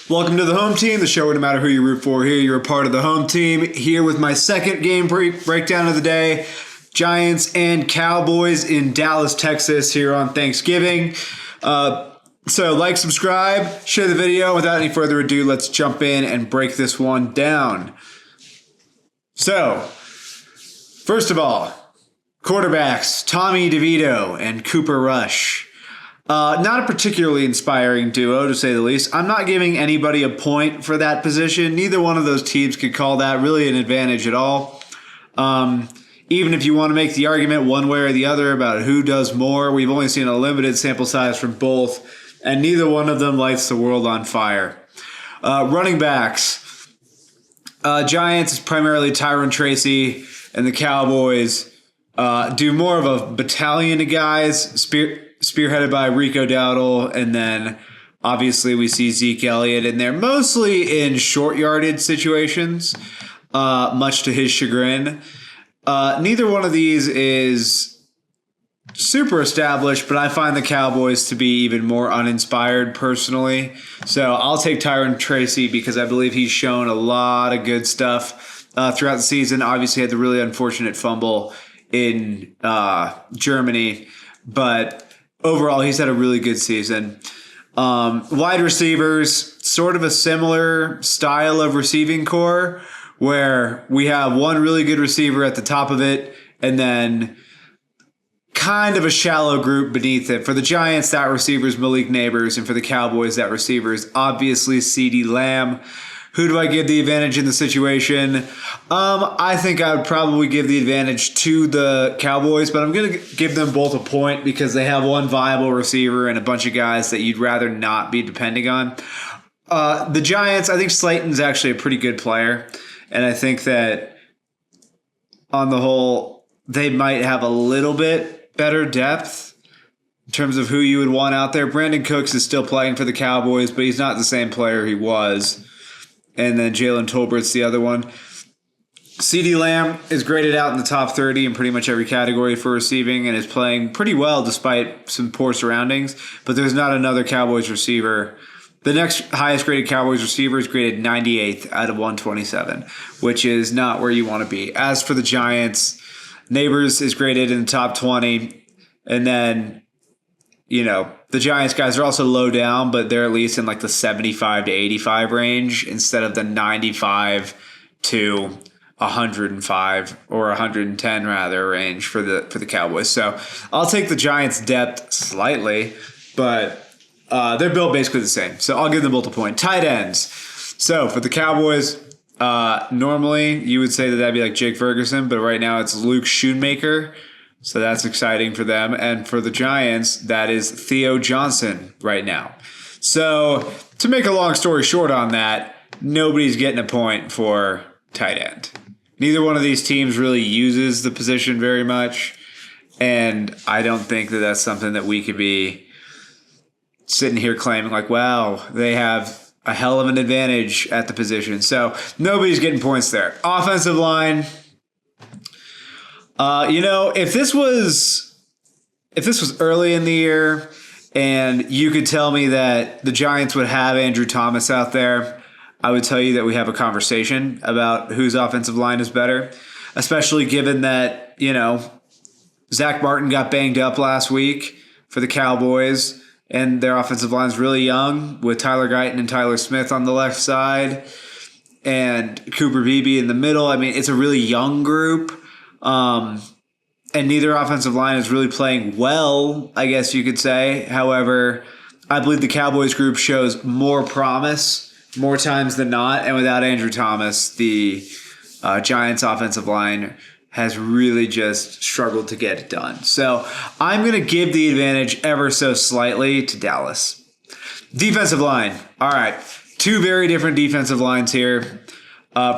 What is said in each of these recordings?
Welcome to the Home Team, the show where no matter who you root for, here you're a part of the Home Team. Here with my second game breakdown of the day, Giants and Cowboys in Dallas, Texas, here on Thanksgiving. So like, subscribe, share the video. Without any further ado, let's jump in and break this one down. So, first of all, quarterbacks Tommy DeVito and Cooper Rush. Not a particularly inspiring duo, to say the least. I'm not giving anybody a point for that position. Neither one of those teams could call that really an advantage at all. Even if you want to make the argument one way or the other about who does more, we've only seen a limited sample size from both, and neither one of them lights the world on fire. Running backs. Giants is primarily Tyron Tracy, and the Cowboys do more of a battalion of guys, spearheaded by Rico Dowdle, and then obviously we see Zeke Elliott in there, mostly in short yardage situations, much to his chagrin. Neither one of these is super established, but I find the Cowboys to be even more uninspired personally. So I'll take Tyron Tracy because I believe he's shown a lot of good stuff throughout the season. Obviously had the really unfortunate fumble in Germany, but overall, he's had a really good season. Wide receivers, sort of a similar style of receiving core where we have one really good receiver at the top of it and then kind of a shallow group beneath it. For the Giants, that receiver is Malik Neighbors, and for the Cowboys, that receiver is obviously CeeDee Lamb. Who do I give the advantage in the situation? I think I would probably give the advantage to the Cowboys, but I'm going to give them both a point because they have one viable receiver and a bunch of guys that you'd rather not be depending on. The Giants, I think Slayton's actually a pretty good player, and I think that on the whole, they might have a little bit better depth in terms of who you would want out there. Brandon Cooks is still playing for the Cowboys, but he's not the same player he was. And then Jalen Tolbert's the other one. CeeDee Lamb is graded out in the top 30 in pretty much every category for receiving and is playing pretty well despite some poor surroundings. But there's not another Cowboys receiver. The next highest graded Cowboys receiver is graded 98th out of 127, which is not where you want to be. As for the Giants, Neighbors is graded in the top 20. And then, the Giants guys are also low down, but they're at least in like the 75 to 85 range instead of the 95 to 105 or 110 rather range for the Cowboys. So I'll take the Giants' depth slightly, but they're built basically the same. So I'll give them both a point. Tight ends. So for the Cowboys, normally you would say that'd be like Jake Ferguson, but right now it's Luke Schoonmaker. So that's exciting for them. And for the Giants, that is Theo Johnson right now. So to make a long story short on that, nobody's getting a point for tight end. Neither one of these teams really uses the position very much. And I don't think that that's something that we could be sitting here claiming like, wow, they have a hell of an advantage at the position. So nobody's getting points there. Offensive line. If this was early in the year and you could tell me that the Giants would have Andrew Thomas out there, I would tell you that we have a conversation about whose offensive line is better, especially given that, Zach Martin got banged up last week for the Cowboys and their offensive line is really young with Tyler Guyton and Tyler Smith on the left side and Cooper Beebe in the middle. I mean, it's a really young group. And neither offensive line is really playing well, I guess you could say. However, I believe the Cowboys group shows more promise more times than not. And without Andrew Thomas, the Giants offensive line has really just struggled to get it done. So I'm going to give the advantage ever so slightly to Dallas. Defensive line. All right. Two very different defensive lines here.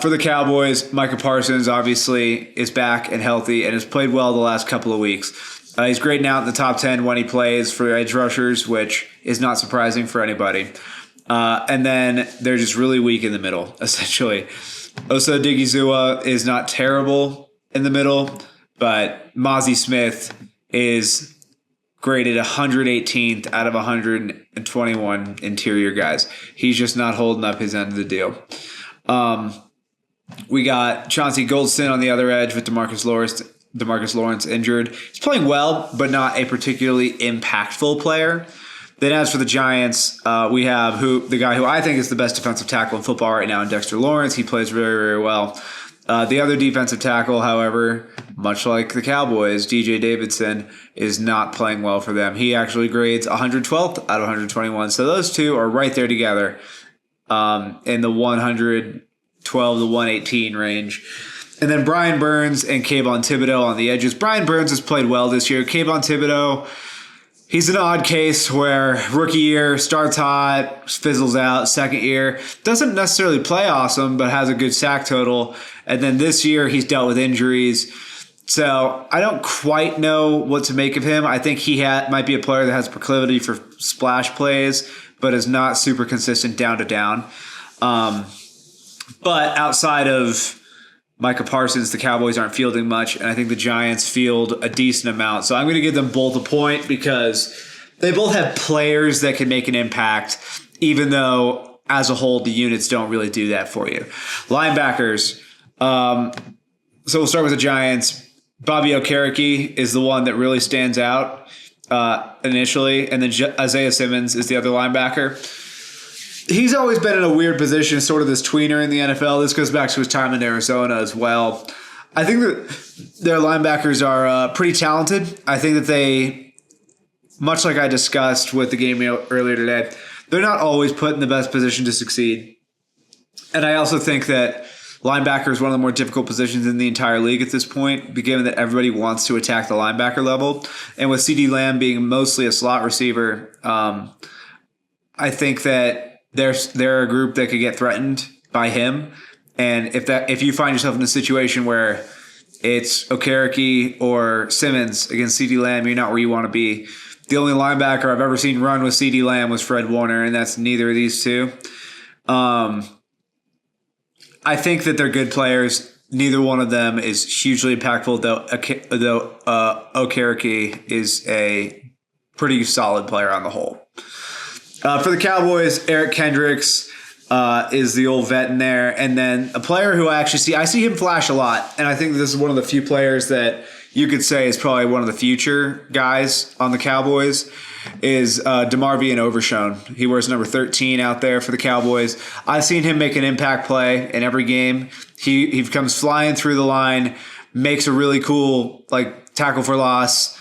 For the Cowboys, Micah Parsons obviously is back and healthy and has played well the last couple of weeks. He's grading out in the top 10 when he plays for edge rushers, which is not surprising for anybody. And then they're just really weak in the middle, essentially. Osa Digizua is not terrible in the middle, but Mozzie Smith is graded 118th out of 121 interior guys. He's just not holding up his end of the deal. We got Chauncey Goldston on the other edge with DeMarcus Lawrence injured. He's playing well, but not a particularly impactful player. Then as for the Giants, we have the guy who I think is the best defensive tackle in football right now, in Dexter Lawrence. He plays very, very well. The other defensive tackle, however, much like the Cowboys, DJ Davidson, is not playing well for them. He actually grades 112th out of 121. So those two are right there together in the 112 to 118 range. And then Brian Burns and Kayvon Thibodeau on the edges. Brian Burns has played well this year. Kayvon Thibodeau, he's an odd case where rookie year starts hot, fizzles out. Second year doesn't necessarily play awesome, but has a good sack total. And then this year he's dealt with injuries. So I don't quite know what to make of him. I think he might be a player that has proclivity for splash plays, but is not super consistent down to down. But outside of Micah Parsons, the Cowboys aren't fielding much, and I think the Giants field a decent amount. So I'm going to give them both a point because they both have players that can make an impact, even though as a whole the units don't really do that for you. Linebackers. So we'll start with the Giants. Bobby Okereke is the one that really stands out initially, and then Isaiah Simmons is the other linebacker. He's always been in a weird position, sort of this tweener in the NFL. This goes back to his time in Arizona as well. I think that their linebackers are pretty talented. I think that they, much like I discussed with the game earlier today, they're not always put in the best position to succeed. And I also think that linebacker is one of the more difficult positions in the entire league at this point, given that everybody wants to attack the linebacker level. And with CeeDee Lamb being mostly a slot receiver, I think that they're a group that could get threatened by him. And if you find yourself in a situation where it's Okereke or Simmons against CeeDee Lamb, you're not where you want to be. The only linebacker I've ever seen run with CeeDee Lamb was Fred Warner, and that's neither of these two. I think that they're good players. Neither one of them is hugely impactful, though Okereke is a pretty solid player on the whole. For the Cowboys, Eric Kendricks is the old vet in there. And then a player who I see him flash a lot. And I think this is one of the few players that you could say is probably one of the future guys on the Cowboys, is DeMarvion Overshown. He wears number 13 out there for the Cowboys. I've seen him make an impact play in every game. He comes flying through the line, makes a really cool tackle for loss,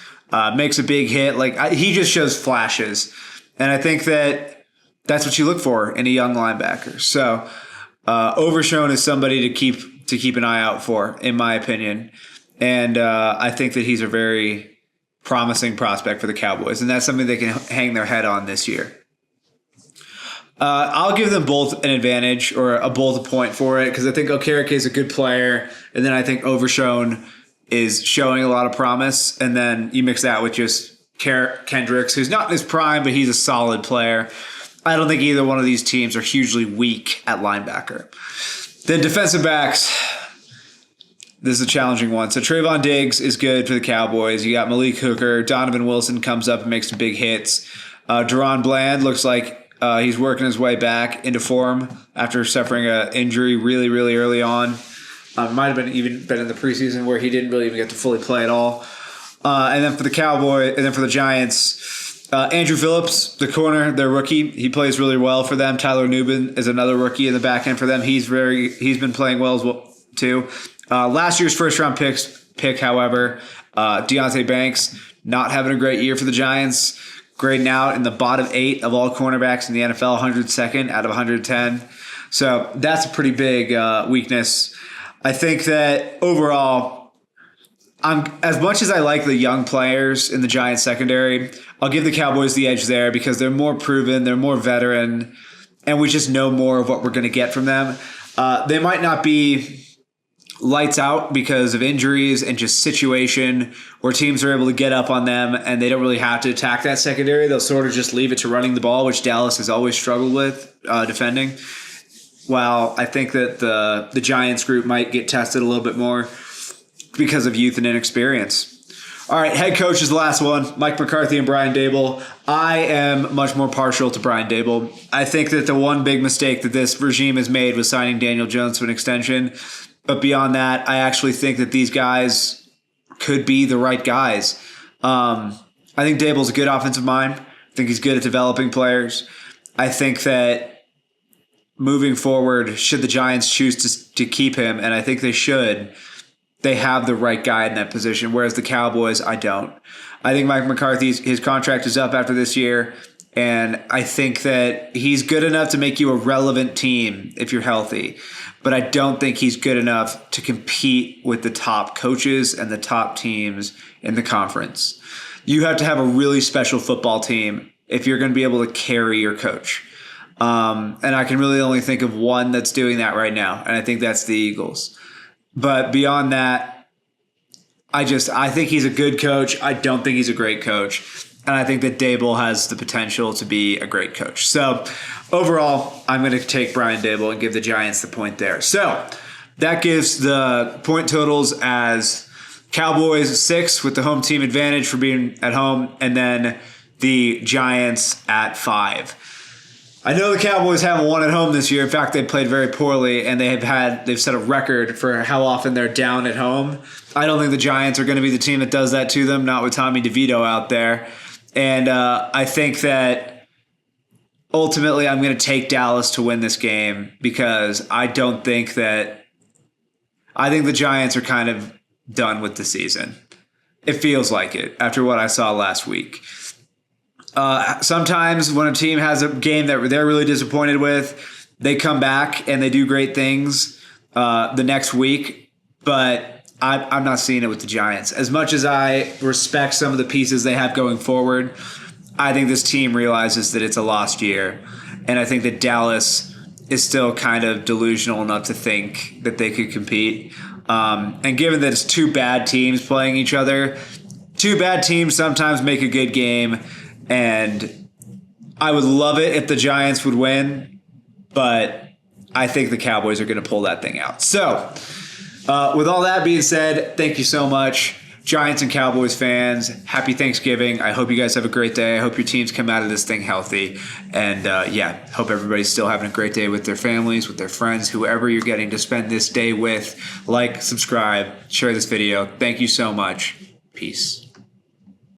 makes a big hit. He just shows flashes. And I think that that's what you look for in a young linebacker. So Overshown is somebody to keep an eye out for, in my opinion. And I think that he's a very promising prospect for the Cowboys. And that's something they can hang their head on this year. I'll give them both an advantage or both a point for it because I think Okereke is a good player. And then I think Overshown is showing a lot of promise. And then you mix that with just Kendricks, who's not in his prime, but he's a solid player. I don't think either one of these teams are hugely weak at linebacker. Then defensive backs. This is a challenging one. So Trayvon Diggs is good for the Cowboys. You got Malik Hooker. Donovan Wilson comes up and makes some big hits. Deron Bland looks like he's working his way back into form after suffering an injury really, really early on. Might have even been in the preseason where he didn't really even get to fully play at all. And then for the Giants, Andrew Phillips, the corner, their rookie, he plays really well for them. Tyler Nubin is another rookie in the back end for them. He's been playing well as well too. Last year's first round pick, however, Deonte Banks not having a great year for the Giants, grading out in the bottom 8 of all cornerbacks in the NFL, 102nd out of 110. So that's a pretty big weakness. I think that overall, as much as I like the young players in the Giants secondary, I'll give the Cowboys the edge there because they're more proven, they're more veteran, and we just know more of what we're going to get from them. They might not be lights out because of injuries and just situation where teams are able to get up on them and they don't really have to attack that secondary. They'll sort of just leave it to running the ball, which Dallas has always struggled with defending. While I think that the Giants group might get tested a little bit more because of youth and inexperience. All right, head coach is the last one. Mike McCarthy and Brian Daboll. I am much more partial to Brian Daboll. I think that the one big mistake that this regime has made was signing Daniel Jones to an extension. But beyond that, I actually think that these guys could be the right guys. I think Daboll's a good offensive mind. I think he's good at developing players. I think that moving forward, should the Giants choose to keep him, and I think they should, they have the right guy in that position, whereas the Cowboys, I don't. I think Mike McCarthy's his contract is up after this year, and I think that he's good enough to make you a relevant team if you're healthy, but I don't think he's good enough to compete with the top coaches and the top teams in the conference. You have to have a really special football team if you're going to be able to carry your coach. And I can really only think of one that's doing that right now, and I think that's the Eagles. But beyond that, I think he's a good coach. I don't think he's a great coach. And I think that Daboll has the potential to be a great coach. So overall, I'm going to take Brian Daboll and give the Giants the point there. So that gives the point totals as Cowboys 6 with the home team advantage for being at home, and then the Giants at 5. I know the Cowboys haven't won at home this year. In fact, they played very poorly, and they've set a record for how often they're down at home. I don't think the Giants are going to be the team that does that to them, not with Tommy DeVito out there. And I think that ultimately I'm going to take Dallas to win this game because I think the Giants are kind of done with the season. It feels like it after what I saw last week. Sometimes when a team has a game that they're really disappointed with, they come back and they do great things the next week. But I'm not seeing it with the Giants. As much as I respect some of the pieces they have going forward, I think this team realizes that it's a lost year. And I think that Dallas is still kind of delusional enough to think that they could compete. And given that it's two bad teams playing each other, two bad teams sometimes make a good game. And I would love it if the Giants would win, but I think the Cowboys are going to pull that thing out. So, with all that being said, thank you so much, Giants and Cowboys fans. Happy Thanksgiving. I hope you guys have a great day. I hope your teams come out of this thing healthy. And, hope everybody's still having a great day with their families, with their friends, whoever you're getting to spend this day with. Like, subscribe, share this video. Thank you so much. Peace.